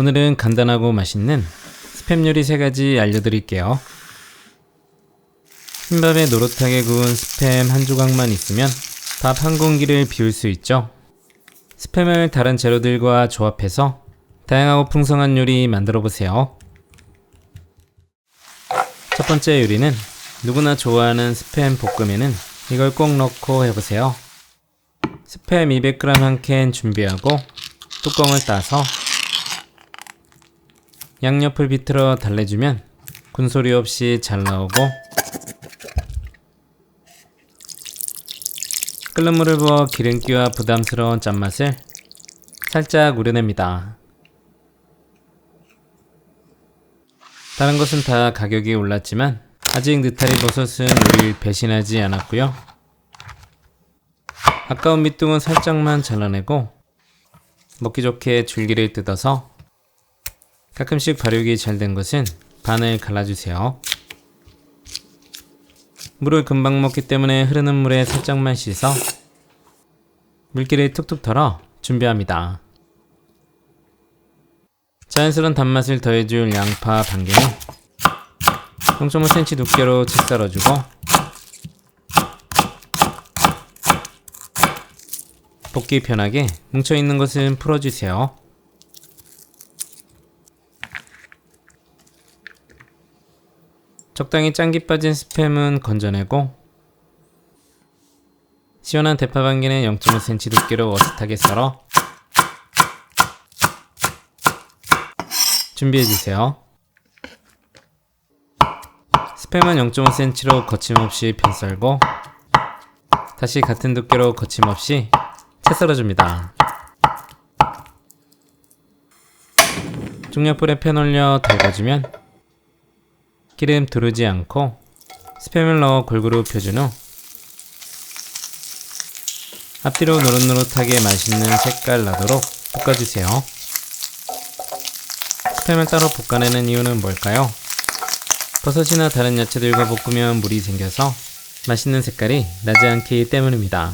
오늘은 간단하고 맛있는 스팸 요리 3가지 알려드릴게요. 흰밥에 노릇하게 구운 스팸 한 조각만 있으면 밥 한 공기를 비울 수 있죠. 스팸을 다른 재료들과 조합해서 다양하고 풍성한 요리 만들어보세요. 첫 번째 요리는 누구나 좋아하는 스팸 볶음에는 이걸 꼭 넣고 해보세요. 스팸 200g 한 캔 준비하고 뚜껑을 따서 양옆을 비틀어 달래주면 군소리 없이 잘 나오고, 끓는 물을 부어 기름기와 부담스러운 짠맛을 살짝 우려냅니다. 다른 것은 다 가격이 올랐지만 아직 느타리 버섯은 우리를 배신하지 않았고요. 아까운 밑둥은 살짝만 잘라내고 먹기 좋게 줄기를 뜯어서 가끔씩 발육이 잘 된 것은 반을 갈라주세요. 물을 금방 먹기 때문에 흐르는 물에 살짝만 씻어 물기를 툭툭 털어 준비합니다. 자연스러운 단맛을 더해줄 양파 반 개는 0.5cm 두께로 채 썰어주고, 볶기 편하게 뭉쳐있는 것은 풀어주세요. 적당히 짠기 빠진 스팸은 건져내고, 시원한 대파 반 개는 0.5cm 두께로 어슷하게 썰어 준비해주세요. 스팸은 0.5cm로 거침없이 편썰고 다시 같은 두께로 거침없이 채 썰어줍니다. 중약불에 팬 올려 달궈주면 기름 두르지 않고 스팸을 넣어 골고루 펴준 후 앞뒤로 노릇노릇하게 맛있는 색깔 나도록 볶아주세요. 스팸을 따로 볶아내는 이유는 뭘까요? 버섯이나 다른 야채들과 볶으면 물이 생겨서 맛있는 색깔이 나지 않기 때문입니다.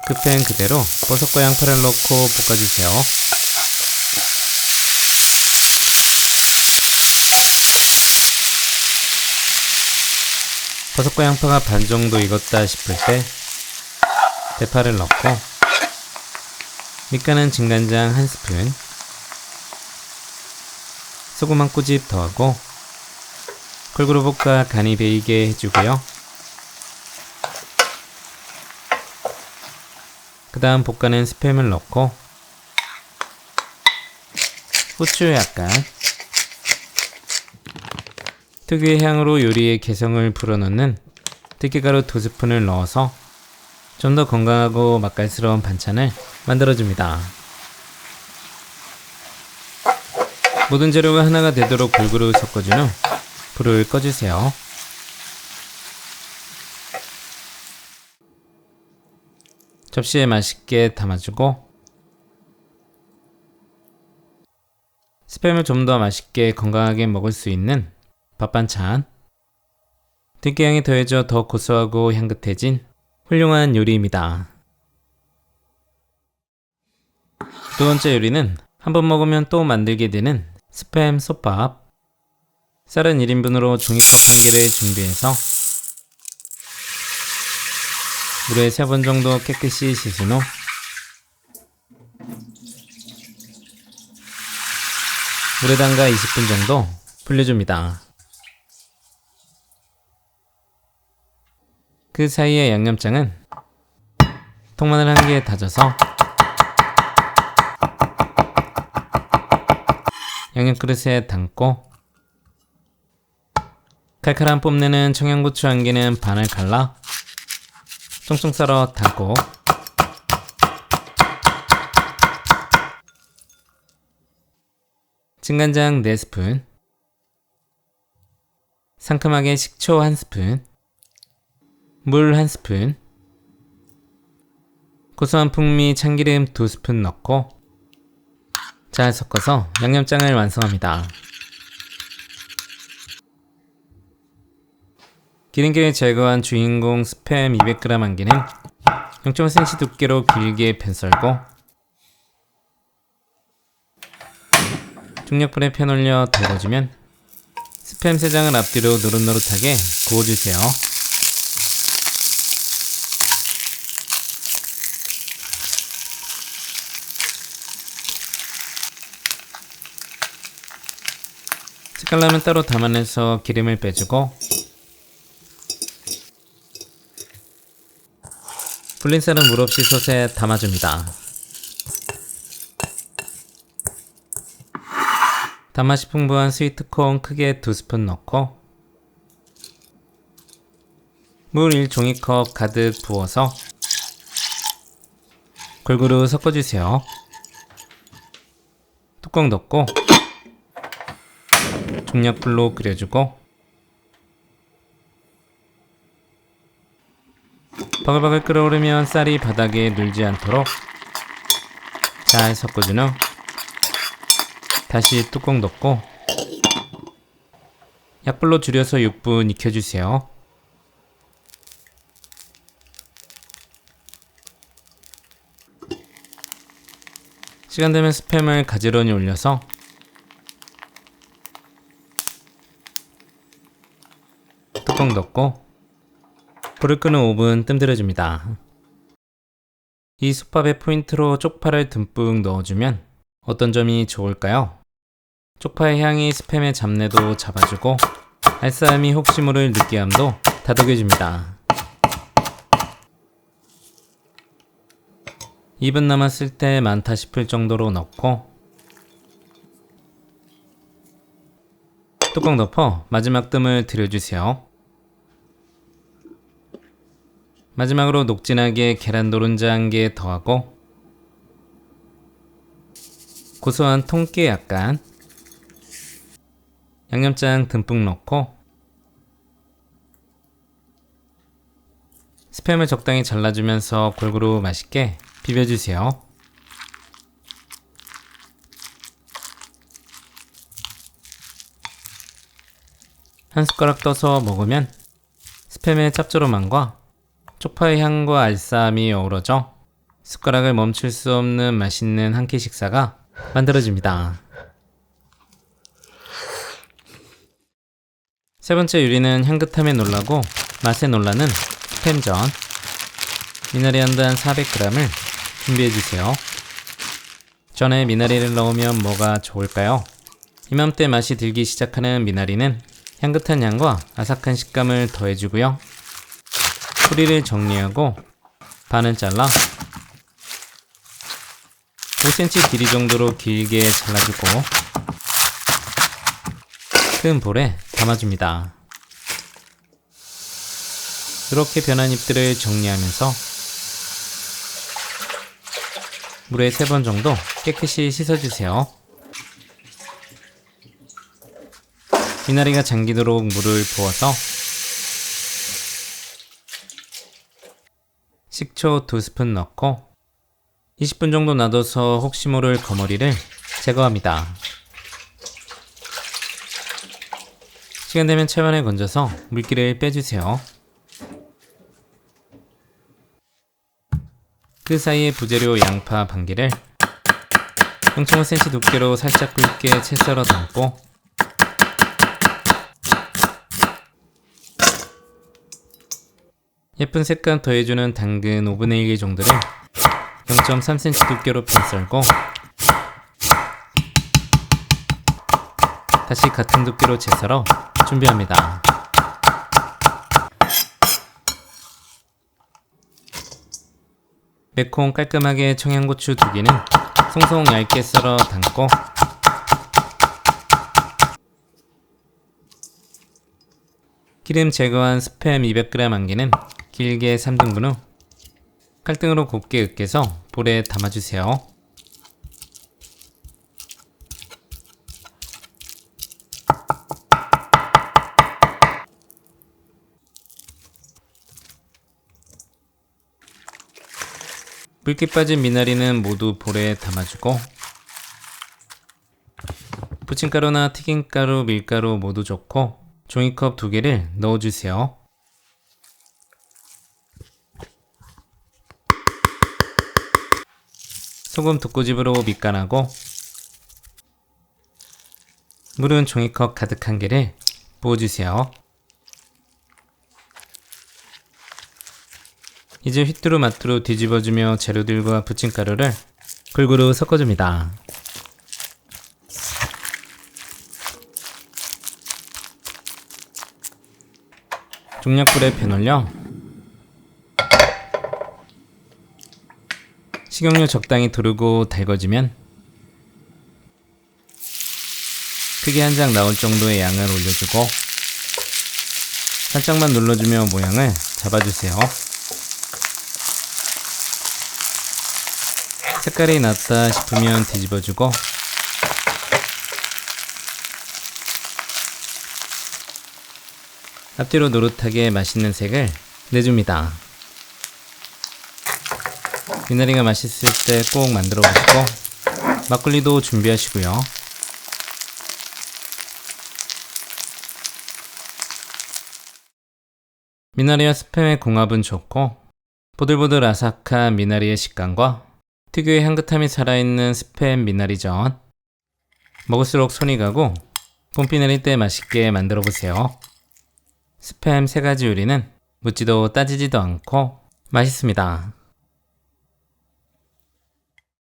그 팬 그대로 버섯과 양파를 넣고 볶아주세요. 버섯과 양파가 반 정도 익었다 싶을 때 대파를 넣고 밑간은 진간장 1스푼, 소금 한 꼬집 더하고 골고루 볶아 간이 배이게 해주고요. 그 다음 볶아낸 스팸을 넣고 후추 약간, 특유의 향으로 요리의 개성을 불어넣는 들깨가루 2스푼을 넣어서 좀 더 건강하고 맛깔스러운 반찬을 만들어줍니다. 모든 재료가 하나가 되도록 골고루 섞어준 후 불을 꺼주세요. 접시에 맛있게 담아주고, 스팸을 좀 더 맛있게 건강하게 먹을 수 있는 밥반찬, 들깨향이 더해져 더 고소하고 향긋해진 훌륭한 요리입니다. 두 번째 요리는 한번 먹으면 또 만들게 되는 스팸 솥밥. 쌀은 1인분으로 종이컵 한 개를 준비해서 물에 3번 정도 깨끗이 씻은 후 물에 담가 20분 정도 불려줍니다. 그 사이에 양념장은 통마늘 한 개 다져서 양념 그릇에 담고, 칼칼한 뽐내는 청양고추 한 개는 반을 갈라 쫑쫑 썰어 담고, 진간장 4스푼, 상큼하게 식초 1스푼, 물 1스푼, 고소한 풍미 참기름 2스푼 넣고 잘 섞어서 양념장을 완성합니다. 기름기를 제거한 주인공 스팸 200g 한 개는 0.5cm 두께로 길게 편썰고 중약불에 팬 올려 달궈주면 스팸 3장을 앞뒤로 노릇노릇하게 구워주세요. 색깔나면 따로 담아내서 기름을 빼주고 불린 쌀은 물 없이 솥에 담아줍니다. 단맛이 풍부한 스위트콘 크게 2스푼 넣고 물 1종이컵 가득 부어서 골고루 섞어주세요. 뚜껑 덮고 중약불로 끓여주고 바글바글 끓어오르면 쌀이 바닥에 눌지 않도록 잘 섞어준 후 다시 뚜껑 덮고 약불로 줄여서 6분 익혀주세요. 시간 되면 스팸을 가지런히 올려서 뚜껑 덮고 불을 끄는 오븐 뜸들여줍니다. 이 솥밥의 포인트로 쪽파를 듬뿍 넣어주면 어떤 점이 좋을까요? 쪽파의 향이 스팸의 잡내도 잡아주고 알싸함이 혹시 모를 느끼함도 다독여줍니다. 2분 남았을 때 많다 싶을 정도로 넣고 뚜껑 덮어 마지막 뜸을 들여주세요. 마지막으로 녹진하게 계란 노른자 1개 더하고 고소한 통깨 약간 양념장 듬뿍 넣고 스팸을 적당히 잘라주면서 골고루 맛있게 비벼주세요. 한 숟가락 떠서 먹으면 스팸의 짭조름함과 쪽파의 향과 알싸함이 어우러져 숟가락을 멈출 수 없는 맛있는 한 끼 식사가 만들어집니다. 세 번째 요리는 향긋함에 놀라고 맛에 놀라는 스팸전. 미나리 한 단 400g을 준비해주세요. 전에 미나리를 넣으면 뭐가 좋을까요? 이맘때 맛이 들기 시작하는 미나리는 향긋한 향과 아삭한 식감을 더해주고요. 뿌리를 정리하고 반은 잘라 5cm 길이 정도로 길게 잘라주고 큰 볼에 담아줍니다. 이렇게 변한 잎들을 정리하면서 물에 3번 정도 깨끗이 씻어주세요. 미나리가 잠기도록 물을 부어서 식초 2스푼 넣고 20분 정도 놔둬서 혹시 모를 거머리를 제거합니다. 시간 되면 채반에 건져서 물기를 빼주세요. 그 사이에 부재료 양파 반개를 0.5cm 두께로 살짝 굵게 채 썰어 담고 예쁜 색감 더해주는 당근 5분의 1개 정도를 0.3cm 두께로 편 썰고 다시 같은 두께로 채 썰어 준비합니다. 매콤 깔끔하게 청양고추 2개는 송송 얇게 썰어 담고 기름 제거한 스팸 200g 1개는 길게 3등분 후 칼등으로 곱게 으깨서 볼에 담아주세요. 붉게 빠진 미나리는 모두 볼에 담아주고 부침가루나 튀김가루, 밀가루 모두 좋고 종이컵 2개를 넣어주세요. 소금 2꼬집으로 밑간하고 물은 종이컵 가득 1개를 부어주세요. 이제 휘뚜루마뚜루 뒤집어주며 재료들과 부침가루를 골고루 섞어줍니다. 중약불에 팬 올려 식용유 적당히 두르고 달궈주면 크게 한 장 나올 정도의 양을 올려주고 살짝만 눌러주며 모양을 잡아주세요. 색깔이 났다 싶으면 뒤집어주고 앞뒤로 노릇하게 맛있는 색을 내줍니다. 미나리가 맛있을 때 꼭 만들어 보시고 막걸리도 준비하시고요. 미나리와 스팸의 궁합은 좋고 보들보들 아삭한 미나리의 식감과 특유의 향긋함이 살아있는 스팸 미나리전, 먹을수록 손이 가고 봄비 내릴 때 맛있게 만들어 보세요. 스팸 3가지 요리는 묻지도 따지지도 않고 맛있습니다.